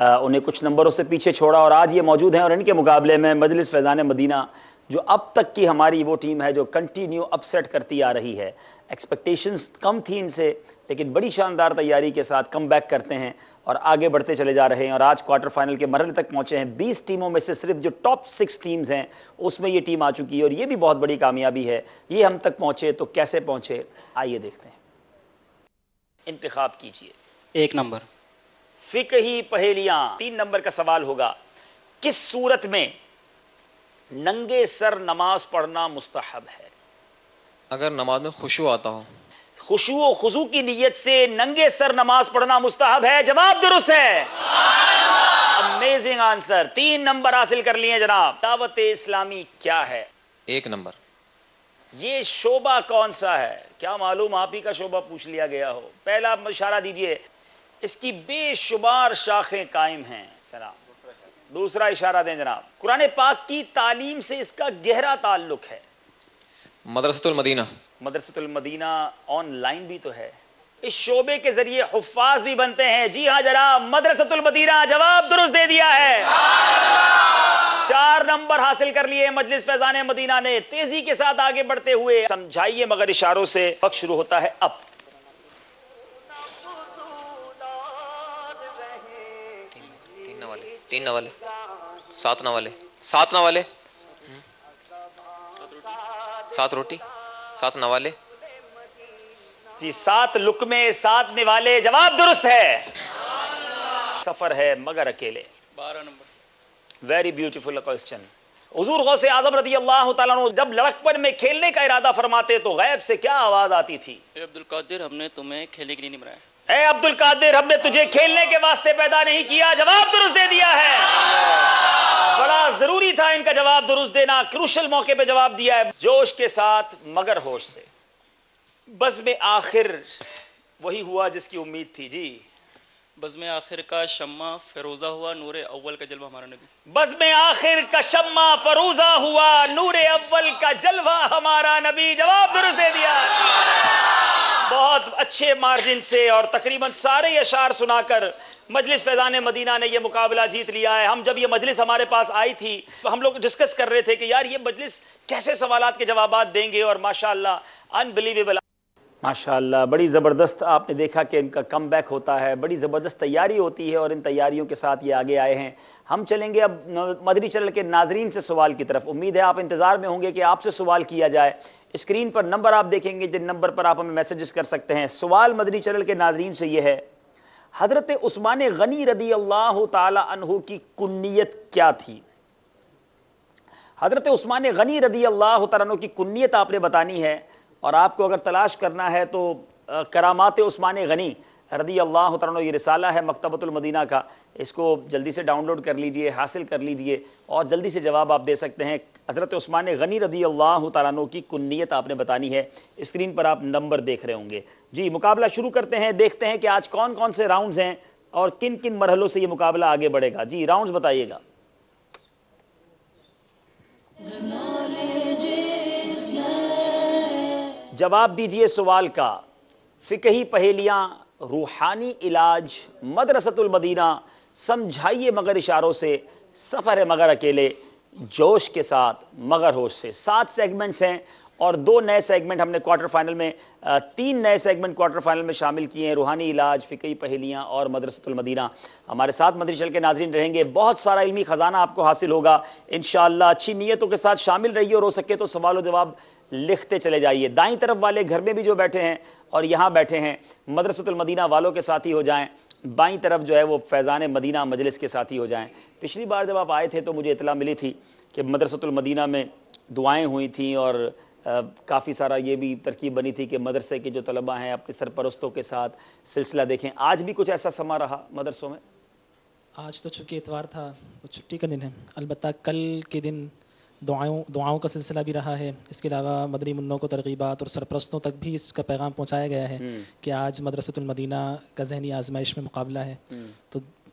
انہیں کچھ نمبروں سے پیچھے چھوڑا اور آج یہ موجود ہیں اور ان کے مقابلے میں مجلس فیضان مدینہ جو اب تک کی ہماری وہ ٹیم ہے جو کنٹینیو اپ سیٹ کرتی آ رہی ہے. ایکسپیکٹیشنز کم تھی ان سے لیکن بڑی شاندار تیاری کے ساتھ کم بیک کرتے ہیں اور آگے بڑھتے چلے جا رہے ہیں اور آج کوارٹر فائنل کے مرحلے تک پہنچے ہیں. 20 ٹیموں میں سے صرف جو ٹاپ 6 ٹیمز ہیں اس میں یہ ٹیم آ چکی ہے اور یہ بھی بہت بڑی کامیابی ہے. یہ ہم تک پہنچے تو کیسے پہنچے آئیے دیکھتے ہیں. انتخاب کیجئے. 1 نمبر. فقہی پہیلیاں. 3 نمبر کا سوال ہوگا. کس صورت میں ننگے سر نماز پڑھنا مستحب ہے؟ اگر نماز میں خشوع آتا ہو. خشوع و خضوع کی نیت سے ننگے سر نماز پڑھنا مستحب ہے. جواب درست ہے. Amazing answer. 3 نمبر حاصل کر لیے جناب. دعوت اسلامی کیا ہے؟ 1 نمبر. یہ شعبہ کون سا ہے؟ کیا معلوم آپ ہی کا شعبہ پوچھ لیا گیا ہو. پہلا اشارہ دیجئے. اس کی بے شمار شاخیں قائم ہیں جناب. دوسرا اشارہ دیں جناب. قرآن پاک کی تعلیم سے اس کا گہرا تعلق ہے. مدرسۃ المدینہ. مدرسۃ المدینہ آن لائن بھی تو ہے. اس شعبے کے ذریعے حفاظ بھی بنتے ہیں. جی ہاں جناب مدرسۃ المدینہ. جواب درست دے دیا ہے. 4 نمبر حاصل کر لیے مجلس فیضان مدینہ نے. تیزی کے ساتھ آگے بڑھتے ہوئے سمجھائیے مگر اشاروں سے. وقت شروع ہوتا ہے اب. 3 نوالے. 7 نوالے. 7 نوالے. 7 روٹی. 7 نوالے. جی 7 لقمے 7 نوالے. جواب درست ہے. سفر ہے مگر اکیلے. 12 نمبر. Very beautiful question. حضور غوث اعظم رضی اللہ تعالیٰ عنہ جب لڑکپن میں کھیلنے کا ارادہ فرماتے تو غیب سے کیا آواز آتی تھی؟ اے عبد القادر ہم نے تمہیں کھیلنے کے لیے نہیں بنایا. اے عبد القادر ہم نے تجھے کھیلنے کے واسطے پیدا نہیں کیا. جواب درست دے دیا ہے. بڑا ضروری تھا ان کا جواب درست دینا. کروشل موقع پہ جواب دیا ہے. جوش کے ساتھ مگر ہوش سے. بزم آخر وہی ہوا جس کی امید تھی. جی بزم آخر کا شمع فیروزہ ہوا نور اول کا جلوہ ہمارا نبی. بزم آخر کا شمع فروزہ ہوا نور اول کا جلوہ ہمارا نبی. جواب درست دے دیا. بہت اچھے مارجن سے اور تقریباً سارے اشعار سنا کر مجلس فیضان مدینہ نے یہ مقابلہ جیت لیا ہے. ہم جب یہ مجلس ہمارے پاس آئی تھی تو ہم لوگ ڈسکس کر رہے تھے کہ یار یہ مجلس کیسے سوالات کے جوابات دیں گے اور ماشاءاللہ انبلیویبل. ماشاءاللہ بڑی زبردست. آپ نے دیکھا کہ ان کا کم بیک ہوتا ہے. بڑی زبردست تیاری ہوتی ہے اور ان تیاریوں کے ساتھ یہ آگے آئے ہیں. ہم چلیں گے اب مدنی چینل کے ناظرین سے سوال کی طرف. امید ہے آپ انتظار میں ہوں گے کہ آپ سے سوال کیا جائے. اسکرین پر نمبر آپ دیکھیں گے جن نمبر پر آپ ہمیں میسیجز کر سکتے ہیں. سوال مدنی چینل کے ناظرین سے یہ ہے حضرت عثمان غنی رضی اللہ تعالی عنہ کی کنیت کیا تھی؟ حضرت عثمان غنی رضی اللہ تعالی عنہ کی کنیت آپ نے بتانی ہے اور آپ کو اگر تلاش کرنا ہے تو کرامات عثمان غنی رضی اللہ تعالیٰ عنہ یہ رسالہ ہے مکتبۃ المدینہ کا. اس کو جلدی سے ڈاؤن لوڈ کر لیجئے, حاصل کر لیجئے اور جلدی سے جواب آپ دے سکتے ہیں. حضرت عثمان غنی رضی اللہ تعالیٰ عنہ کی کنیت آپ نے بتانی ہے. اسکرین پر آپ نمبر دیکھ رہے ہوں گے. جی مقابلہ شروع کرتے ہیں. دیکھتے ہیں کہ آج کون کون سے راؤنڈز ہیں اور کن کن مرحلوں سے یہ مقابلہ آگے بڑھے گا. جی راؤنڈز بتائیے گا. جواب دیجئے سوال کا. فقہی پہیلیاں, روحانی علاج, مدرسۃ المدینہ, سمجھائیے مگر اشاروں سے, سفر ہے مگر اکیلے, جوش کے ساتھ مگر ہوش سے. 7 سیگمنٹس ہیں اور 2 نئے سیگمنٹ ہم نے کوارٹر فائنل میں 3 نئے سیگمنٹ کوارٹر فائنل میں شامل کیے ہیں. روحانی علاج, فقہی پہیلیاں اور مدرسۃ المدینہ. ہمارے ساتھ مدنی چینل کے ناظرین رہیں گے. بہت سارا علمی خزانہ آپ کو حاصل ہوگا انشاءاللہ. اچھی نیتوں کے ساتھ شامل رہیے اور ہو سکے تو سوال و جواب لکھتے چلے جائیے. دائیں طرف والے گھر میں بھی جو بیٹھے ہیں اور یہاں بیٹھے ہیں مدرسۃ المدینہ والوں کے ساتھی ہو جائیں. بائیں طرف جو ہے وہ فیضان مدینہ مجلس کے ساتھی ہو جائیں. پچھلی بار جب آپ آئے تھے تو مجھے اطلاع ملی تھی کہ مدرسۃ المدینہ میں دعائیں ہوئی تھیں اور کافی سارا یہ بھی ترکیب بنی تھی کہ مدرسے کے جو طلباء ہیں اپنے سرپرستوں کے ساتھ سلسلہ دیکھیں. آج بھی کچھ ایسا سما رہا مدرسوں میں؟ آج تو چونکہ اتوار تھا تو چھٹی کا دن ہے. البتہ کل کے دن دعاؤں کا سلسلہ بھی رہا ہے. اس کے علاوہ مدنی منوں کو ترغیبات اور سرپرستوں تک بھی اس کا پیغام پہنچایا گیا ہے کہ آج مدرسۃ المدینہ کا ذہنی آزمائش میں مقابلہ ہے. تو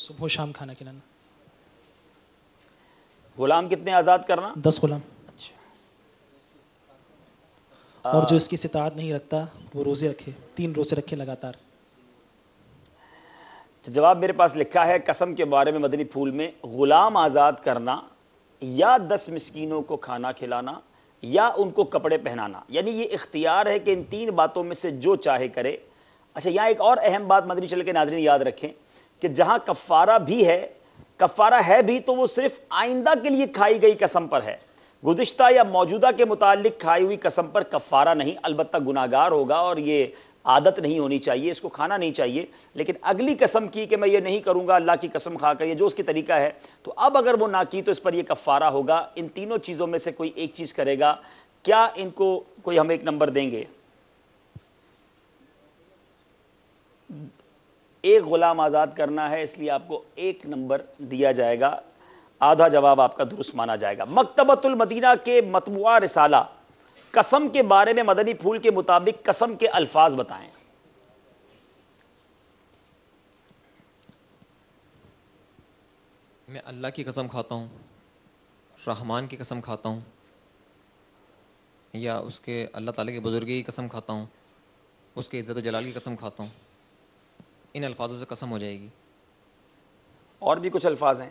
صبح و شام کھانا کھلانا. غلام کتنے آزاد کرنا؟ 10 غلام. اور جو اس کی استطاعت نہیں رکھتا وہ روزے رکھے، 3 روزے رکھے لگاتار. جواب میرے پاس لکھا ہے قسم کے بارے میں مدنی پھول میں، غلام آزاد کرنا یا 10 مسکینوں کو کھانا کھلانا یا ان کو کپڑے پہنانا، یعنی یہ اختیار ہے کہ ان 3 باتوں میں سے جو چاہے کرے. اچھا، یہاں ایک اور اہم بات مدنی چینل کے ناظرین یاد رکھیں کہ جہاں کفارہ ہے بھی تو وہ صرف آئندہ کے لیے کھائی گئی قسم پر ہے. گزشتہ یا موجودہ کے متعلق کھائی ہوئی قسم پر کفارہ نہیں، البتہ گناہگار ہوگا اور یہ عادت نہیں ہونی چاہیے، اس کو کھانا نہیں چاہیے. لیکن اگلی قسم کی کہ میں یہ نہیں کروں گا اللہ کی قسم کھا کر، یہ جو اس کی طریقہ ہے، تو اب اگر وہ نہ کی تو اس پر یہ کفارہ ہوگا. ان تینوں چیزوں میں سے کوئی ایک چیز کرے گا. کیا ان کو کوئی ہم ایک نمبر دیں گے؟ ایک غلام آزاد کرنا ہے، اس لیے آپ کو 1 نمبر دیا جائے گا. آدھا جواب آپ کا درست مانا جائے گا. مکتبۃ المدینہ کے مطبوعہ رسالہ قسم کے بارے میں مدنی پھول کے مطابق قسم کے الفاظ بتائیں. میں اللہ کی قسم کھاتا ہوں، رحمان کی قسم کھاتا ہوں، یا اس کے اللہ تعالیٰ کی بزرگی کی قسم کھاتا ہوں، اس کے عزت و جلال کی قسم کھاتا ہوں. ان الفاظوں سے قسم ہو جائے گی. اور بھی کچھ الفاظ ہیں.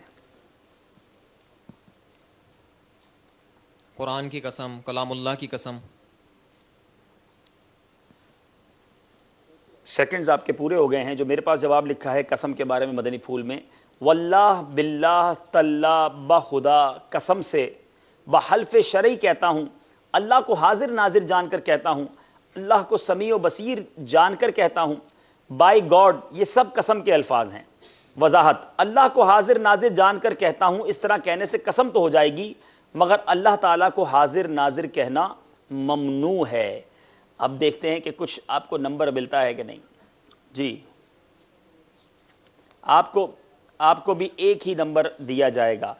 قرآن کی قسم، کلام اللہ کی قسم. سیکنڈز آپ کے پورے ہو گئے ہیں. جو میرے پاس جواب لکھا ہے قسم کے بارے میں مدنی پھول میں، واللہ باللہ تاللہ بخدا، قسم سے بحلف شرعی کہتا ہوں، اللہ کو حاضر ناظر جان کر کہتا ہوں، اللہ کو سمیع و بصیر جان کر کہتا ہوں، بائی گاڈ. یہ سب قسم کے الفاظ ہیں. وضاحت: اللہ کو حاضر ناظر جان کر کہتا ہوں، اس طرح کہنے سے قسم تو ہو جائے گی مگر اللہ تعالیٰ کو حاضر ناظر کہنا ممنوع ہے. اب دیکھتے ہیں کہ کچھ آپ کو نمبر ملتا ہے کہ نہیں. جی، آپ کو بھی 1 ہی نمبر دیا جائے گا.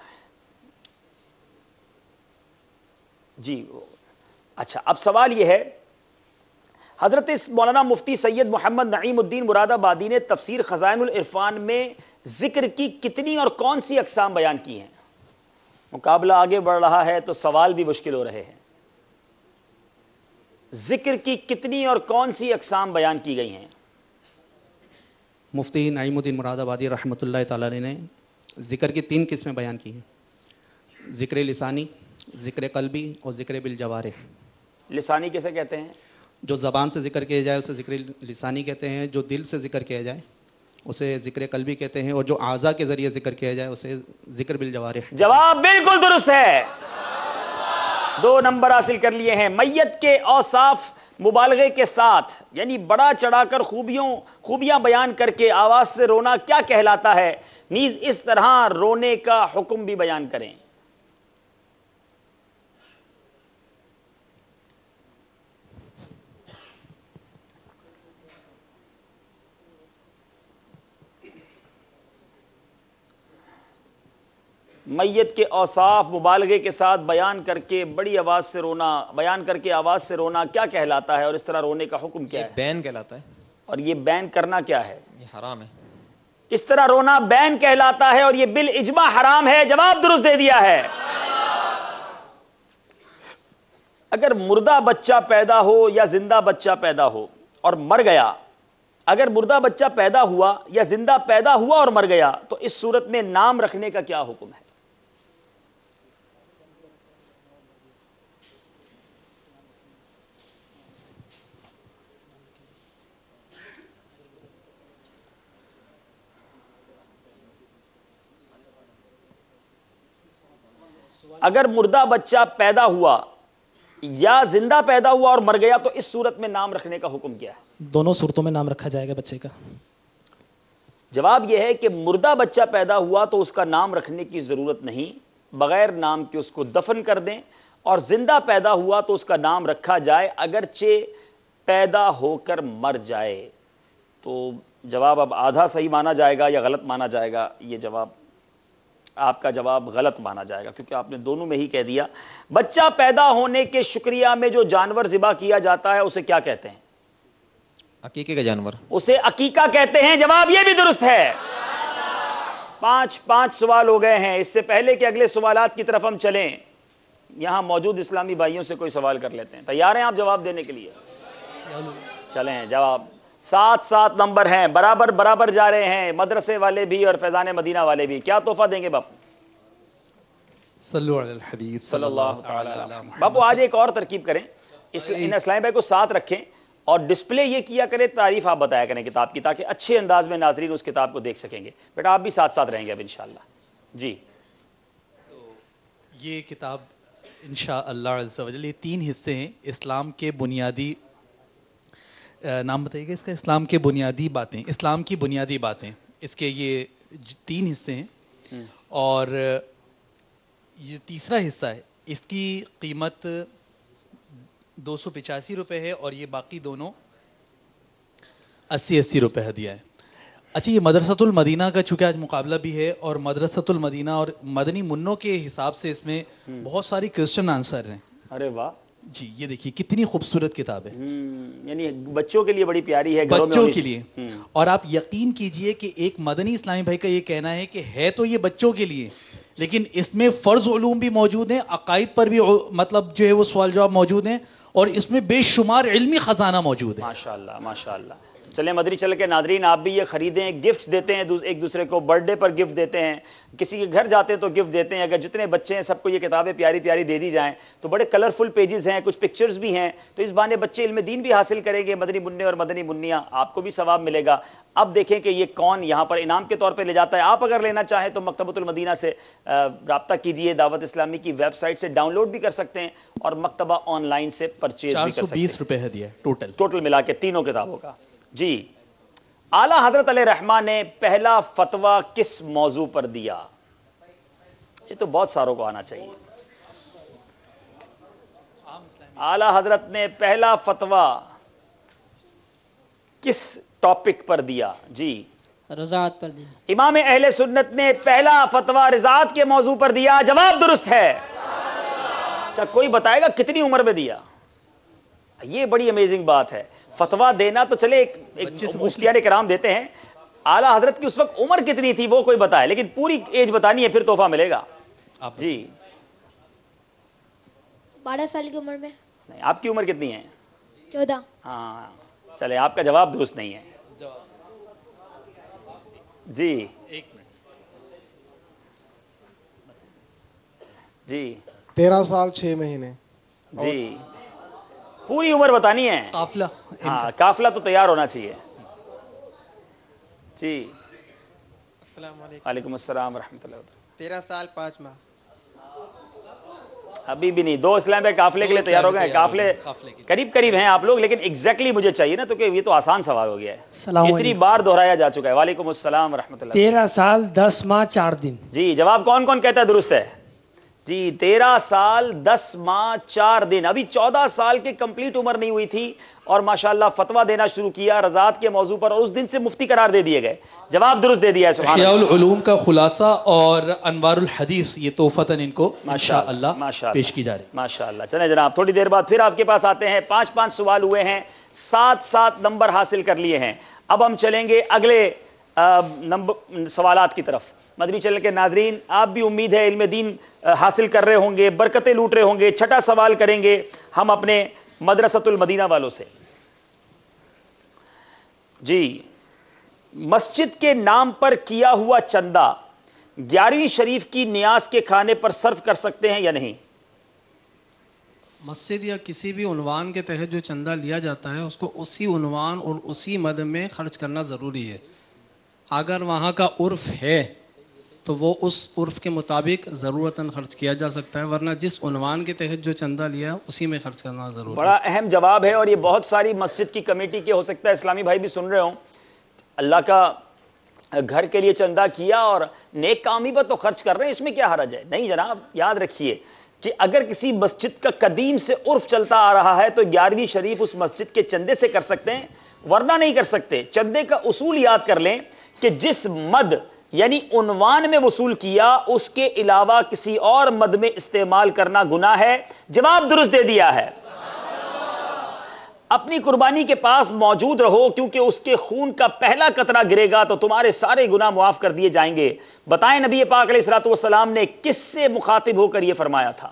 جی اچھا، اب سوال یہ ہے، حضرت مولانا مفتی سید محمد نعیم الدین مراد آبادی نے تفسیر خزائن العرفان میں ذکر کی کتنی اور کون سی اقسام بیان کی ہیں؟ مقابلہ آگے بڑھ رہا ہے تو سوال بھی مشکل ہو رہے ہیں. ذکر کی کتنی اور کون سی اقسام بیان کی گئی ہیں؟ مفتی نعیم الدین مراد آبادی رحمۃ اللہ تعالی علیہ نے ذکر کی 3 قسمیں بیان کی ہیں: ذکر لسانی، ذکر قلبی اور ذکر بالجوارح. لسانی کیسے کہتے ہیں؟ جو زبان سے ذکر کیا جائے اسے ذکر لسانی کہتے ہیں، جو دل سے ذکر کیا جائے اسے ذکر قلبی کہتے ہیں، اور جو اعضاء کے ذریعے ذکر کیا جائے اسے ذکر بالجوارح. جواب بالکل درست ہے. 2 نمبر حاصل کر لیے ہیں. میت کے اوصاف مبالغے کے ساتھ، یعنی بڑا چڑھا کر خوبیاں بیان کر کے آواز سے رونا کیا کہلاتا ہے؟ نیز اس طرح رونے کا حکم بھی بیان کریں. میت کے اوصاف مبالغے کے ساتھ بیان کر کے بڑی آواز سے رونا، بیان کر کے آواز سے رونا کیا کہلاتا ہے اور اس طرح رونے کا حکم کیا یہ ہے؟ بین کہلاتا ہے. اور یہ بین کرنا کیا ہے؟ یہ حرام ہے. اس طرح رونا بین کہلاتا ہے اور یہ بالاجماع حرام ہے. جواب درست دے دیا ہے. اگر مردہ بچہ پیدا ہو یا زندہ بچہ پیدا ہو اور مر گیا، اگر مردہ بچہ پیدا ہوا یا زندہ پیدا ہوا اور مر گیا تو اس صورت میں نام رکھنے کا کیا حکم ہے؟ اگر مردہ بچہ پیدا ہوا یا زندہ پیدا ہوا اور مر گیا تو اس صورت میں نام رکھنے کا حکم کیا ہے؟ دونوں صورتوں میں نام رکھا جائے گا بچے کا. جواب یہ ہے کہ مردہ بچہ پیدا ہوا تو اس کا نام رکھنے کی ضرورت نہیں، بغیر نام کے اس کو دفن کر دیں. اور زندہ پیدا ہوا تو اس کا نام رکھا جائے اگرچہ پیدا ہو کر مر جائے. تو جواب اب آدھا صحیح مانا جائے گا یا غلط مانا جائے گا؟ یہ جواب آپ کا جواب غلط مانا جائے گا کیونکہ آپ نے دونوں میں ہی کہہ دیا. بچہ پیدا ہونے کے شکریہ میں جو جانور ذبح کیا جاتا ہے اسے کیا کہتے ہیں؟ عقیقے کا جانور. اسے عقیقہ کہتے ہیں. جواب یہ بھی درست ہے. 5 سوال ہو گئے ہیں. اس سے پہلے کہ اگلے سوالات کی طرف ہم چلیں، یہاں موجود اسلامی بھائیوں سے کوئی سوال کر لیتے ہیں. تیار ہیں آپ جواب دینے کے لیے؟ چلیں جواب. 7 نمبر ہیں، برابر جا رہے ہیں مدرسے والے بھی اور فیضان مدینہ والے بھی. کیا تحفہ دیں گے باپو؟ صلو علی الحبیب صلی اللہ تعالی علیہ وسلم. باپو آج ایک اور ترکیب کریں، ان اسلامی بھائی کو ساتھ رکھیں اور ڈسپلے یہ کیا کریں، تعریف آپ بتایا کریں کتاب کی، تاکہ اچھے انداز میں ناظرین اس کتاب کو دیکھ سکیں گے. بیٹا آپ بھی ساتھ رہیں گے اب انشاءاللہ. جی یہ کتاب انشاءاللہ عز و جل یہ 3 حصے ہیں. اسلام کے بنیادی نام بتائیے گا اس کا؟ اسلام کے بنیادی باتیں، اسلام کی بنیادی باتیں، اس کے یہ 3 حصے ہیں. اور یہ تیسرا حصہ ہے، اس کی قیمت 285 روپے ہے اور یہ باقی دونوں 80 روپے ہدیہ ہے. اچھا یہ مدرسۃ المدینہ کا چونکہ آج مقابلہ بھی ہے اور مدرسۃ المدینہ اور مدنی منوں کے حساب سے اس میں بہت ساری کوسچن آنسر ہیں. ارے واہ جی یہ دیکھیے کتنی خوبصورت کتاب ہے، یعنی بچوں کے لیے بڑی پیاری ہے، بچوں کے لیے. اور آپ یقین کیجئے کہ ایک مدنی اسلامی بھائی کا یہ کہنا ہے کہ ہے تو یہ بچوں کے لیے، لیکن اس میں فرض علوم بھی موجود ہیں، عقائد پر بھی مطلب جو ہے وہ سوال جواب موجود ہیں، اور اس میں بے شمار علمی خزانہ موجود ہے. ماشاءاللہ ماشاءاللہ. چلیں مدنی چینل کے ناظرین آپ بھی یہ خریدیں، گفٹ دیتے ہیں ایک دوسرے کو، برتھ ڈے پر گفٹ دیتے ہیں، کسی کے گھر جاتے ہیں تو گفٹ دیتے ہیں. اگر جتنے بچے ہیں سب کو یہ کتابیں پیاری پیاری دے دی جائیں تو بڑے کلرفل پیجز ہیں، کچھ پکچرز بھی ہیں، تو اس بہانے بچے علم دین بھی حاصل کریں گے. مدنی منع اور مدنی منیاں آپ کو بھی ثواب ملے گا. اب دیکھیں کہ یہ کون یہاں پر انعام کے طور پہ لے جاتا ہے. آپ اگر لینا چاہیں تو مکتبۃ المدینہ سے رابطہ کیجئے، دعوت اسلامی کی ویب سائٹ سے ڈاؤن لوڈ بھی کر سکتے ہیں اور مکتبہ آن لائن سے پرچیز بھی کر سکتے ہیں. 420 روپے ہدیہ ہے ٹوٹل ملا کے تینوں کتابوں کا. جی اعلیٰ حضرت علیہ رحمہ نے پہلا فتویٰ کس موضوع پر دیا؟ یہ تو بہت ساروں کو آنا چاہیے. اعلیٰ حضرت نے پہلا فتویٰ کس ٹاپک پر دیا؟ جی رضاعت پر دیا. امام اہل سنت نے پہلا فتویٰ رضاعت کے موضوع پر دیا. جواب درست ہے. اچھا کوئی بتائے گا کتنی عمر میں دیا؟ یہ بڑی امیزنگ بات ہے. فتویٰ دینا تو چلے ایک مفتیان کرام دیتے ہیں، اعلیٰ حضرت کی اس وقت عمر کتنی تھی وہ کوئی بتائے، لیکن پوری ایج بتانی ہے پھر تحفہ ملے گا. جی 12 سال کی عمر میں. نہیں آپ کی عمر کتنی ہے؟ 14. ہاں چلے آپ کا جواب درست نہیں ہے. جی ایک منٹ. جی 13 سال 6 مہینے. جی پوری عمر بتانی ہے. قافلہ. ہاں قافلہ تو تیار ہونا چاہیے. جی السلام علیکم. وعلیکم السلام ورحمۃ اللہ وبرکاتہ. 13 سال 5 ماہ. ابھی بھی نہیں. 2 اسلام پہ قافلے کے لیے تیار ہو گئے. قافلے قریب ہیں آپ لوگ، لیکن ایگزیکٹلی مجھے چاہیے نا، تو کہ یہ تو آسان سوال ہو گیا ہے، اتنی بار دہرایا جا چکا ہے. وعلیکم السلام ورحمۃ اللہ. 13 سال 10 ماہ 4 دن. جی جواب کون کون کہتا ہے درست ہے؟ جی 13 سال 10 ماہ 4 دن. ابھی 14 سال کی کمپلیٹ عمر نہیں ہوئی تھی اور ماشاءاللہ فتویٰ دینا شروع کیا رضاعت کے موضوع پر، اور اس دن سے مفتی قرار دے دیے گئے. جواب درست دے دیا ہے. سبحان احیاء اللہ. العلوم کا خلاصہ اور انوار الحدیث یہ تحفتاً ان کو انشاءاللہ پیش کی جا رہی. ماشاءاللہ. چلیں جناب تھوڑی دیر بعد پھر آپ کے پاس آتے ہیں. 5 سوال ہوئے ہیں، 7 نمبر حاصل کر لیے ہیں. اب ہم چلیں گے اگلے سوالات کی طرف. مدنی چینل کے ناظرین آپ بھی امید ہے علم دین حاصل کر رہے ہوں گے، برکتیں لوٹ رہے ہوں گے. چھٹا سوال کریں گے ہم اپنے مدرسۃ المدینہ والوں سے. جی مسجد کے نام پر کیا ہوا چندہ 11ویں شریف کی نیاز کے کھانے پر صرف کر سکتے ہیں یا نہیں؟ مسجد یا کسی بھی عنوان کے تحت جو چندہ لیا جاتا ہے اس کو اسی عنوان اور اسی مد میں خرچ کرنا ضروری ہے. اگر وہاں کا عرف ہے تو وہ اس عرف کے مطابق ضرورتاً خرچ کیا جا سکتا ہے، ورنہ جس عنوان کے تحت جو چندہ لیا اسی میں خرچ کرنا ضروری ہے. بڑا اہم جواب ہے، اور یہ بہت ساری مسجد کی کمیٹی کے ہو سکتا ہے اسلامی بھائی بھی سن رہے ہوں. اللہ کا گھر کے لیے چندہ کیا اور نیک کامی پر تو خرچ کر رہے ہیں، اس میں کیا حرج ہے؟ نہیں جناب، یاد رکھیے کہ اگر کسی مسجد کا قدیم سے عرف چلتا آ رہا ہے تو 11ویں شریف اس مسجد کے چندے سے کر سکتے ہیں، ورنہ نہیں کر سکتے. چندے کا اصول یاد کر لیں کہ جس مد یعنی عنوان میں وصول کیا اس کے علاوہ کسی اور مد میں استعمال کرنا گناہ ہے. جواب درست دے دیا ہے. اپنی قربانی کے پاس موجود رہو، کیونکہ اس کے خون کا پہلا قطرہ گرے گا تو تمہارے سارے گناہ معاف کر دیے جائیں گے۔ بتائیں نبی پاک علیہ الصلوۃ والسلام نے کس سے مخاطب ہو کر یہ فرمایا تھا؟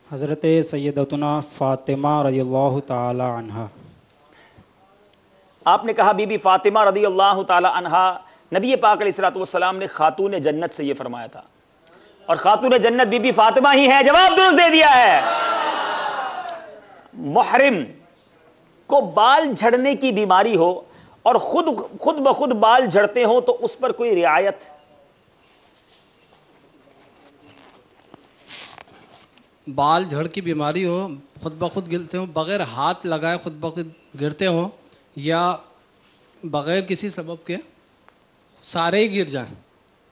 حضرت سیدتنا فاطمہ رضی اللہ تعالی عنہا۔ آپ نے کہا بی بی فاطمہ رضی اللہ تعالی عنہا۔ نبی پاک علیہ الصلوۃ والسلام نے خاتون جنت سے یہ فرمایا تھا، اور خاتون جنت بی بی فاطمہ ہی ہے۔ جواب درست دے دیا ہے۔ محرم کو بال جھڑنے کی بیماری ہو اور خود بخود بال جھڑتے ہوں تو اس پر کوئی رعایت؟ بال جھڑ کی بیماری ہو، خود بخود گرتے ہوں، بغیر ہاتھ لگائے خود بخود گرتے ہوں، یا بغیر کسی سبب کے سارے ہی گر جائیں،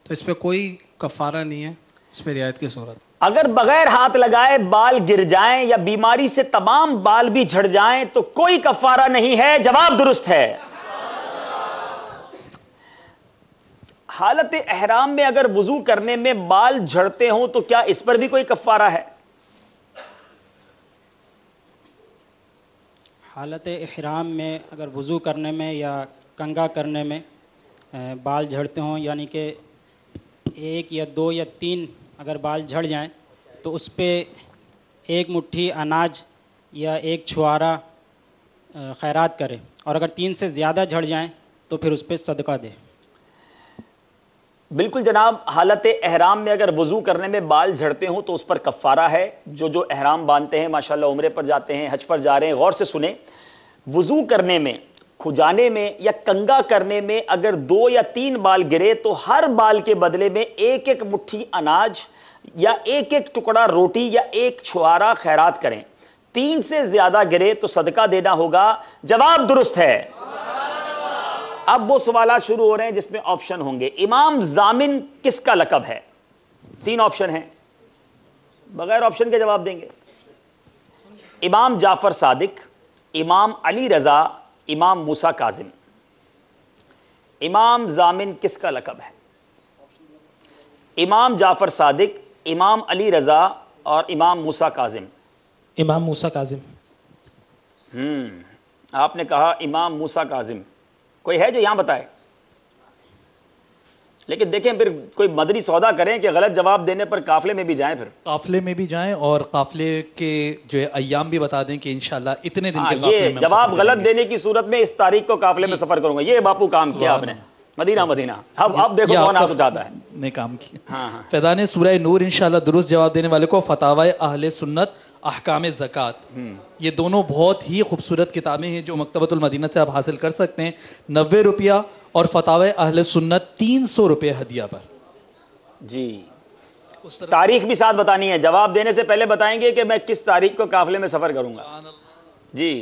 تو اس پہ کوئی کفارہ نہیں ہے، اس پہ رعایت کی صورت۔ اگر بغیر ہاتھ لگائے بال گر جائیں یا بیماری سے تمام بال بھی جھڑ جائیں تو کوئی کفارہ نہیں ہے۔ جواب درست ہے۔ حالت احرام میں اگر وضو کرنے میں بال جھڑتے ہوں تو کیا اس پر بھی کوئی کفارہ ہے؟ حالت احرام میں اگر وضو کرنے میں یا کنگا کرنے میں بال جھڑتے ہوں، یعنی کہ ایک یا دو یا تین اگر بال جھڑ جائیں تو اس پہ ایک مٹھی اناج یا ایک چھوارا خیرات کرے، اور اگر تین سے زیادہ جھڑ جائیں تو پھر اس پہ صدقہ دے۔ بالکل جناب، حالت احرام میں اگر وضو کرنے میں بال جھڑتے ہوں تو اس پر کفارہ ہے۔ جو احرام باندھتے ہیں، ماشاءاللہ عمرے پر جاتے ہیں، حج پر جا رہے ہیں، غور سے سنیں، وضو کرنے میں، کھجانے میں یا کنگا کرنے میں اگر 2 یا 3 بال گرے تو ہر بال کے بدلے میں ایک ایک مٹھی اناج یا ایک ایک ٹکڑا روٹی یا ایک چھوارا خیرات کریں۔ 3 سے زیادہ گرے تو صدقہ دینا ہوگا۔ جواب درست ہے۔ اب وہ سوالات شروع ہو رہے ہیں جس میں آپشن ہوں گے۔ امام ضامن کس کا لقب ہے؟ 3 آپشن ہیں، بغیر آپشن کے جواب دیں گے۔ امام جعفر صادق، امام علی رضا، امام موسیٰ کاظم۔ امام ضامن کس کا لقب ہے؟ امام جعفر صادق، امام علی رضا اور امام موسیٰ کاظم۔ امام موسیٰ کاظم۔ آپ نے کہا امام موسیٰ کاظم، کوئی ہے جو یہاں بتائے؟ لیکن دیکھیں پھر کوئی مدنی سودا کریں کہ غلط جواب دینے پر قافلے میں بھی جائیں، پھر قافلے میں بھی جائیں اور قافلے کے جو ہے ایام بھی بتا دیں کہ انشاءاللہ اتنے دن کے قافلے یہ میں ہم جواب سفر غلط کریں گے۔ دینے کی صورت میں اس تاریخ کو قافلے میں سفر کروں گا۔ یہ باپو کام کیا آپ نے، مدینہ مدینہ۔ اب دیکھو کون ہاتھ اٹھاتا ہے۔ نے کام کیا۔ فیضان سورہ نور انشاءاللہ درست جواب دینے والے کو فتاوی اہل سنت، احکام زکوٰۃ، یہ دونوں بہت ہی خوبصورت کتابیں ہیں جو مکتبۃ المدینہ سے آپ حاصل کر سکتے ہیں۔ 90 روپیہ اور فتاوی اہل سنت 300 روپے ہدیہ پر۔ جی، تاریخ بھی ساتھ بتانی ہے، جواب دینے سے پہلے بتائیں گے کہ میں کس تاریخ کو قافلے میں سفر کروں گا۔ جی